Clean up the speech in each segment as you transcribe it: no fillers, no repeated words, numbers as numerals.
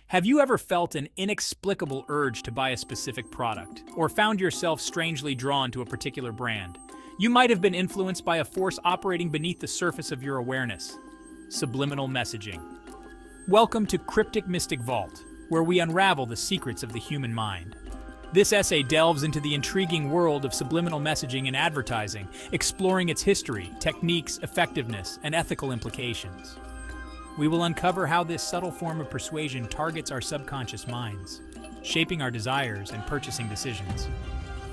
Have you ever felt an inexplicable urge to buy a specific product, or found yourself strangely drawn to a particular brand? You might have been influenced by a force operating beneath the surface of your awareness: subliminal messaging. Welcome to Cryptic Mystic Vault, where we unravel the secrets of the human mind. This essay delves into the intriguing world of subliminal messaging in advertising, exploring its history, techniques, effectiveness, and ethical implications. We will uncover how this subtle form of persuasion targets our subconscious minds, shaping our desires and purchasing decisions.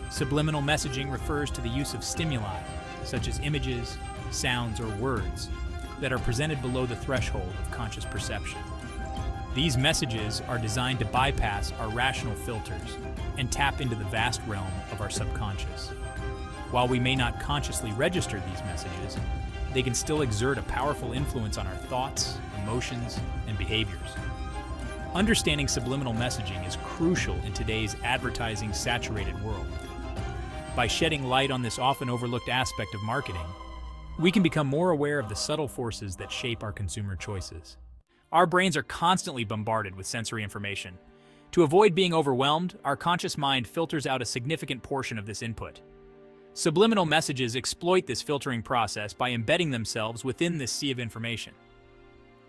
Subliminal messaging refers to the use of stimuli, such as images, sounds, or words, that are presented below the threshold of conscious perception. These messages are designed to bypass our rational filters and tap into the vast realm of our subconscious. While we may not consciously register these messages, they can still exert a powerful influence on our thoughts, emotions, and behaviors. Understanding subliminal messaging is crucial in today's advertising-saturated world. By shedding light on this often overlooked aspect of marketing, we can become more aware of the subtle forces that shape our consumer choices. Our brains are constantly bombarded with sensory information. To avoid being overwhelmed, our conscious mind filters out a significant portion of this input. Subliminal messages exploit this filtering process by embedding themselves within this sea of information.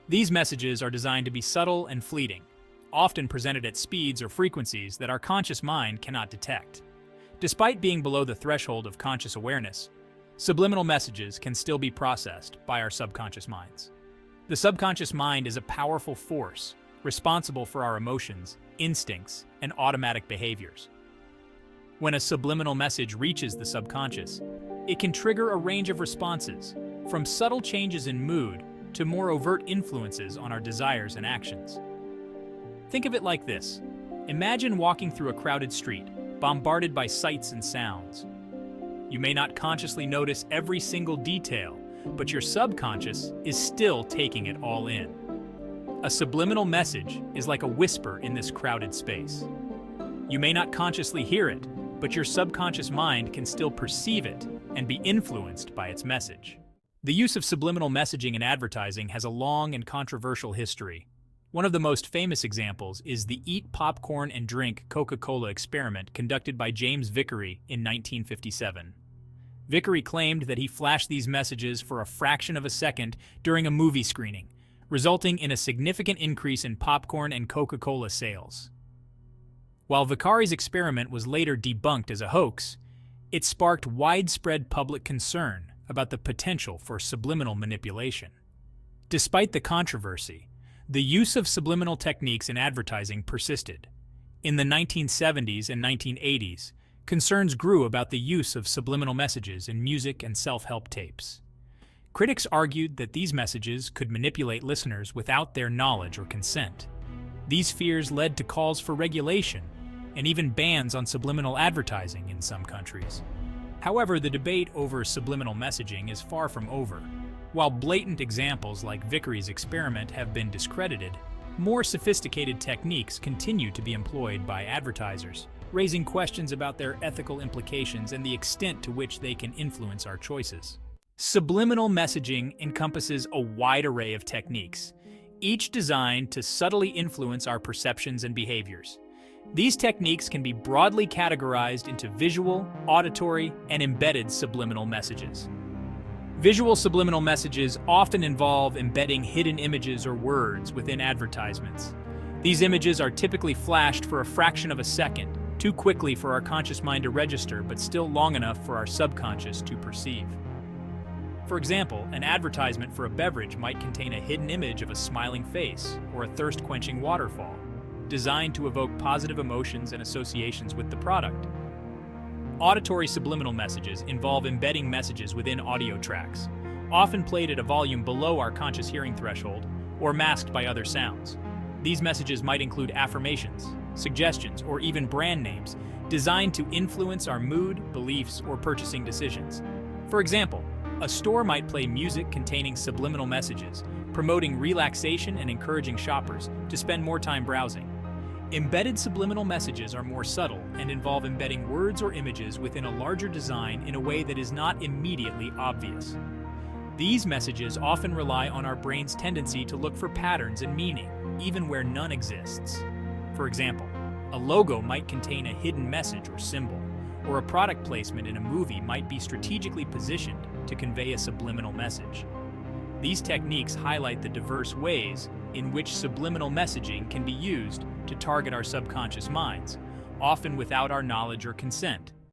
These messages are designed to be subtle and fleeting, often presented at speeds or frequencies that our conscious mind cannot detect. Despite being below the threshold of conscious awareness, subliminal messages can still be processed by our subconscious minds. The subconscious mind is a powerful force responsible for our emotions, instincts, and automatic behaviors. When a subliminal message reaches the subconscious, it can trigger a range of responses, from subtle changes in mood to more overt influences on our desires and actions. Think of it like this. Imagine walking through a crowded street, bombarded by sights and sounds. You may not consciously notice every single detail, but your subconscious is still taking it all in. A subliminal message is like a whisper in this crowded space. You may not consciously hear it, but your subconscious mind can still perceive it and be influenced by its message. The use of subliminal messaging in advertising has a long and controversial history. One of the most famous examples is the Eat Popcorn and Drink Coca-Cola experiment conducted by James Vickery in 1957. Vickery claimed that he flashed these messages for a fraction of a second during a movie screening, resulting in a significant increase in popcorn and Coca-Cola sales. While Vickery's experiment was later debunked as a hoax, it sparked widespread public concern about the potential for subliminal manipulation. Despite the controversy, the use of subliminal techniques in advertising persisted. In the 1970s and 1980s, concerns grew about the use of subliminal messages in music and self-help tapes. Critics argued that these messages could manipulate listeners without their knowledge or consent. These fears led to calls for regulation and even bans on subliminal advertising in some countries. However, the debate over subliminal messaging is far from over. While blatant examples like Vickery's experiment have been discredited, more sophisticated techniques continue to be employed by advertisers, raising questions about their ethical implications and the extent to which they can influence our choices. Subliminal messaging encompasses a wide array of techniques, each designed to subtly influence our perceptions and behaviors. These techniques can be broadly categorized into visual, auditory, and embedded subliminal messages. Visual subliminal messages often involve embedding hidden images or words within advertisements. These images are typically flashed for a fraction of a second, too quickly for our conscious mind to register, but still long enough for our subconscious to perceive. For example, an advertisement for a beverage might contain a hidden image of a smiling face or a thirst-quenching waterfall, designed to evoke positive emotions and associations with the product. Auditory subliminal messages involve embedding messages within audio tracks, often played at a volume below our conscious hearing threshold or masked by other sounds. These messages might include affirmations, suggestions, or even brand names designed to influence our mood, beliefs, or purchasing decisions. For example, a store might play music containing subliminal messages, promoting relaxation and encouraging shoppers to spend more time browsing. Embedded subliminal messages are more subtle and involve embedding words or images within a larger design in a way that is not immediately obvious. These messages often rely on our brain's tendency to look for patterns and meaning, even where none exists. For example, a logo might contain a hidden message or symbol, or a product placement in a movie might be strategically positioned to convey a subliminal message. These techniques highlight the diverse ways in which subliminal messaging can be used to target our subconscious minds, often without our knowledge or consent.